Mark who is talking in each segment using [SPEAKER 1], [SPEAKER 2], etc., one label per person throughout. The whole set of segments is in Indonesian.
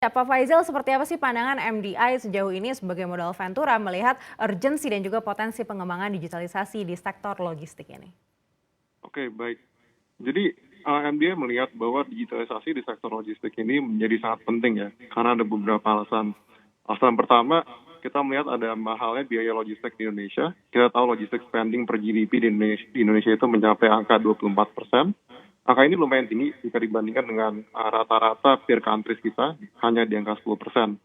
[SPEAKER 1] Ya, Pak Faizal, seperti apa sih pandangan MDI sejauh ini sebagai modal Ventura melihat urgensi dan juga potensi pengembangan digitalisasi di sektor logistik ini?
[SPEAKER 2] Oke, baik. Jadi MDA melihat bahwa digitalisasi di sektor logistik ini menjadi sangat penting ya, karena ada beberapa alasan. Alasan pertama, kita melihat ada mahalnya biaya logistik di Indonesia. Kita tahu logistik spending per GDP di Indonesia itu mencapai angka 24%. Angka ini lumayan tinggi jika dibandingkan dengan rata-rata peer countries kita, hanya di angka 10%.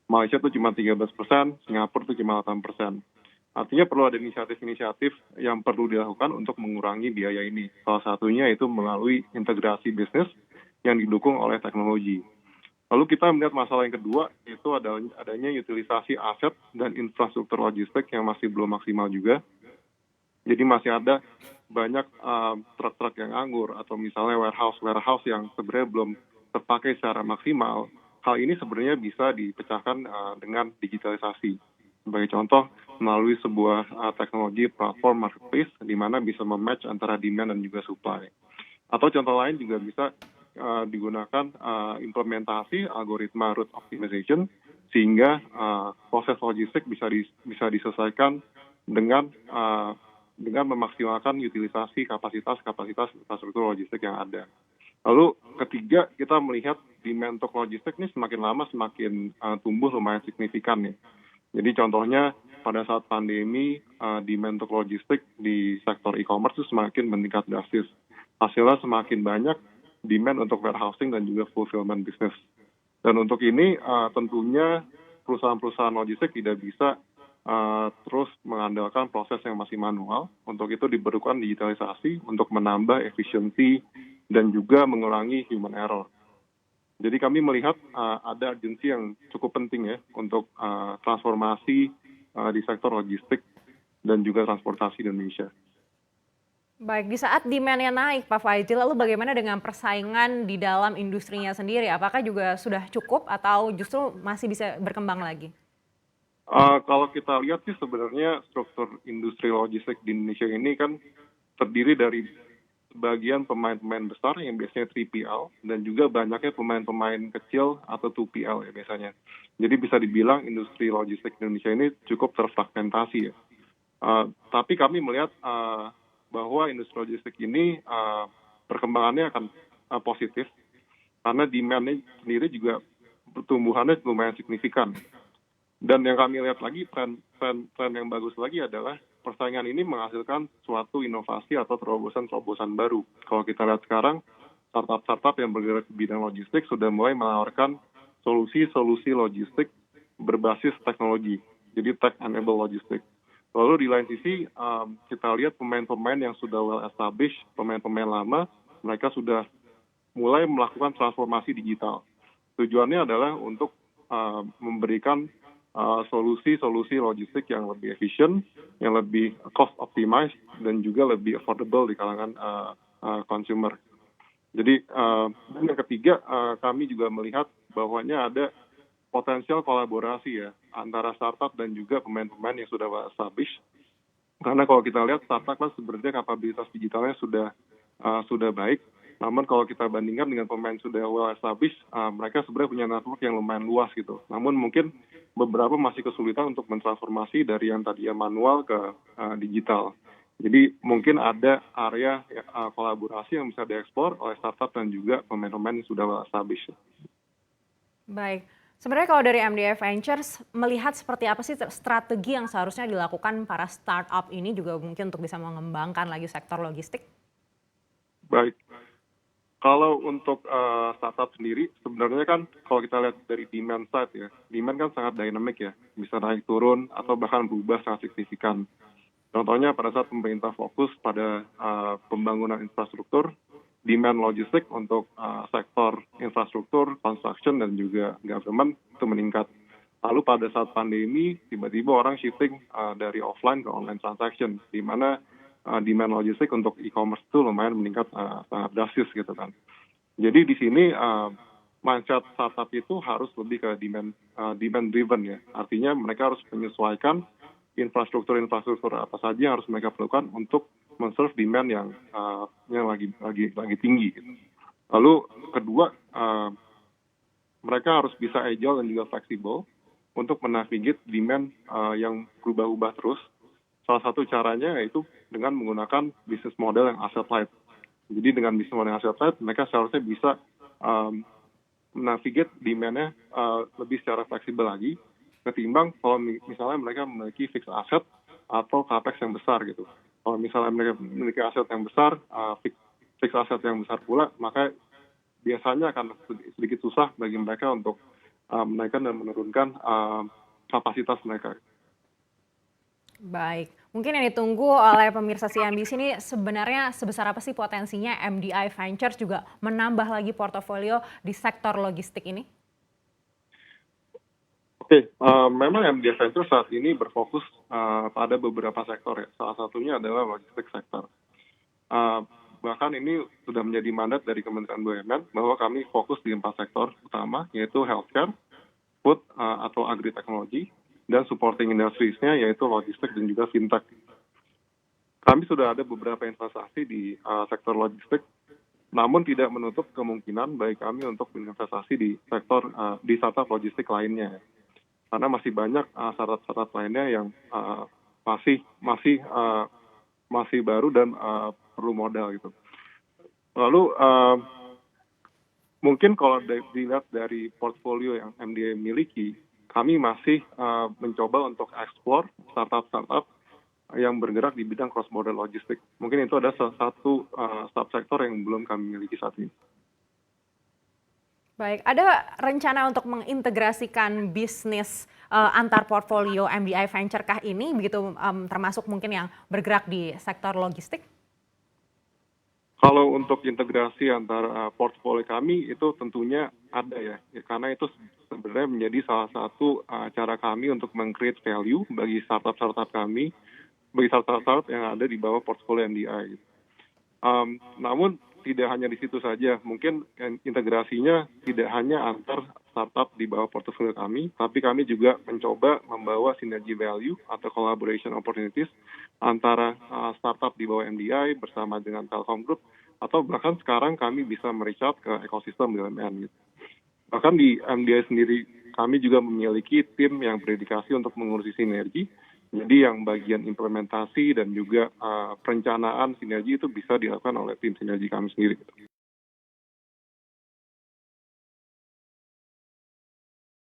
[SPEAKER 2] Malaysia itu cuma 13%, Singapura itu cuma 8%. Artinya perlu ada inisiatif-inisiatif yang perlu dilakukan untuk mengurangi biaya ini. Salah satunya itu melalui integrasi bisnis yang didukung oleh teknologi. Lalu kita melihat masalah yang kedua, itu adanya utilisasi aset dan infrastruktur logistik yang masih belum maksimal juga. Jadi masih ada banyak truk-truk yang nganggur atau misalnya warehouse yang sebenarnya belum terpakai secara maksimal. Hal ini sebenarnya bisa dipecahkan dengan digitalisasi. Sebagai contoh, melalui sebuah teknologi platform marketplace di mana bisa mematch antara demand dan juga supply. Atau contoh lain juga bisa digunakan implementasi algoritma route optimization sehingga proses logistik bisa diselesaikan dengan memaksimalkan utilisasi kapasitas infrastruktur logistik yang ada. Lalu ketiga, kita melihat demand untuk logistik ini semakin lama semakin tumbuh lumayan signifikan nih. Jadi contohnya pada saat pandemi, demand untuk logistik di sektor e-commerce itu semakin meningkat drastis. Hasilnya semakin banyak demand untuk warehousing dan juga fulfillment business. Dan untuk ini tentunya perusahaan-perusahaan logistik tidak bisa terus mengandalkan proses yang masih manual. Untuk itu diperlukan digitalisasi untuk menambah efisiensi dan juga mengurangi human error. Jadi kami melihat ada urgensi yang cukup penting ya untuk transformasi di sektor logistik dan juga transportasi di Indonesia.
[SPEAKER 1] Baik, di saat demand-nya naik, Pak Faizal, lalu bagaimana dengan persaingan di dalam industrinya sendiri? Apakah juga sudah cukup atau justru masih bisa berkembang lagi?
[SPEAKER 2] Kalau kita lihat sih sebenarnya struktur industri logistik di Indonesia ini kan terdiri dari sebagian pemain-pemain besar yang biasanya 3PL dan juga banyaknya pemain-pemain kecil atau 2PL ya biasanya. Jadi bisa dibilang industri logistik Indonesia ini cukup terfragmentasi ya. Tapi kami melihat bahwa industri logistik ini perkembangannya akan positif karena demand-nya sendiri juga pertumbuhannya lumayan signifikan. Dan yang kami lihat lagi, tren yang bagus lagi adalah persaingan ini menghasilkan suatu inovasi atau terobosan-terobosan baru. Kalau kita lihat sekarang, startup-startup yang bergerak di bidang logistik sudah mulai menawarkan solusi-solusi logistik berbasis teknologi, jadi tech-enabled logistik. Lalu di lain sisi, kita lihat pemain-pemain yang sudah well established, pemain-pemain lama, mereka sudah mulai melakukan transformasi digital. Tujuannya adalah untuk memberikan solusi-solusi logistik yang lebih efisien, yang lebih cost optimized, dan juga lebih affordable di kalangan consumer. Jadi dan yang ketiga, kami juga melihat bahwanya ada potensial kolaborasi ya antara startup dan juga pemain-pemain yang sudah established. Karena kalau kita lihat startup kan sebenarnya kapabilitas digitalnya sudah baik. Namun kalau kita bandingkan dengan pemain sudah well established, mereka sebenarnya punya network yang lumayan luas gitu. Namun mungkin beberapa masih kesulitan untuk mentransformasi dari yang tadinya manual ke digital. Jadi mungkin ada area kolaborasi yang bisa dieksplor oleh startup dan juga pemain-pemain yang sudah well established.
[SPEAKER 1] Baik, sebenarnya kalau dari MDI Ventures melihat seperti apa sih strategi yang seharusnya dilakukan para startup ini juga mungkin untuk bisa mengembangkan lagi sektor logistik?
[SPEAKER 2] Baik. Kalau untuk startup sendiri, sebenarnya kan kalau kita lihat dari demand side ya, demand kan sangat dynamic ya, bisa naik turun atau bahkan berubah sangat signifikan. Contohnya pada saat pemerintah fokus pada pembangunan infrastruktur, demand logistik untuk sektor infrastruktur, construction, dan juga government itu meningkat. Lalu pada saat pandemi, tiba-tiba orang shifting dari offline ke online transaction, di mana demand logistik untuk e-commerce itu lumayan meningkat sangat drastis gitu kan. Jadi di sini mindset startup itu harus lebih ke demand driven ya. Artinya mereka harus menyesuaikan infrastruktur apa saja yang harus mereka perlukan untuk men-serve demand yang lagi tinggi gitu. Lalu kedua, mereka harus bisa agile dan juga fleksibel untuk menavigate demand yang berubah-ubah terus. Salah satu caranya yaitu dengan menggunakan bisnis model yang asset light. Jadi dengan bisnis model yang asset light, mereka seharusnya bisa navigate demand-nya lebih secara fleksibel lagi, ketimbang kalau misalnya mereka memiliki fixed asset atau capex yang besar gitu. Kalau misalnya mereka memiliki aset yang besar, fixed asset yang besar pula, maka biasanya akan sedikit susah bagi mereka untuk menaikkan dan menurunkan kapasitas mereka.
[SPEAKER 1] Baik, mungkin yang ditunggu oleh pemirsa CNBC ini sebenarnya sebesar apa sih potensinya MDI Ventures juga menambah lagi portofolio di sektor logistik ini?
[SPEAKER 2] Oke, memang MDI Ventures saat ini berfokus pada beberapa sektor ya. Salah satunya adalah logistik sektor. Bahkan ini sudah menjadi mandat dari Kementerian BUMN bahwa kami fokus di 4 sektor utama, yaitu healthcare, food atau agri-teknologi, dan supporting industries-nya yaitu logistik dan juga fintech. Kami sudah ada beberapa investasi di sektor logistik, namun tidak menutup kemungkinan bagi kami untuk berinvestasi di sektor di startup logistik lainnya. Karena masih banyak startup lainnya yang masih baru dan perlu modal gitu. Lalu mungkin kalau dilihat dari portfolio yang MDI miliki, kami masih mencoba untuk explore startup yang bergerak di bidang cross border logistik. Mungkin itu ada salah satu subsektor yang belum kami miliki saat ini.
[SPEAKER 1] Baik, ada rencana untuk mengintegrasikan bisnis antar portfolio MDI Venture kah ini, begitu termasuk mungkin yang bergerak di sektor logistik?
[SPEAKER 2] Kalau untuk integrasi antara portfolio kami itu tentunya ada ya, karena itu sebenarnya menjadi salah satu cara kami untuk meng-create value bagi startup kami, bagi startup yang ada di bawah portfolio MDI. Namun tidak hanya di situ saja, mungkin integrasinya tidak hanya antar startup di bawah portfolio kami, tapi kami juga mencoba membawa sinergi value atau collaboration opportunities antara startup di bawah MDI bersama dengan Telkom Group, atau bahkan sekarang kami bisa reach out ke ekosistem BUMN gitu. Bahkan di MDI sendiri kami juga memiliki tim yang berdedikasi untuk mengurusi sinergi. Jadi yang bagian implementasi dan juga perencanaan sinergi itu bisa dilakukan oleh tim sinergi kami sendiri.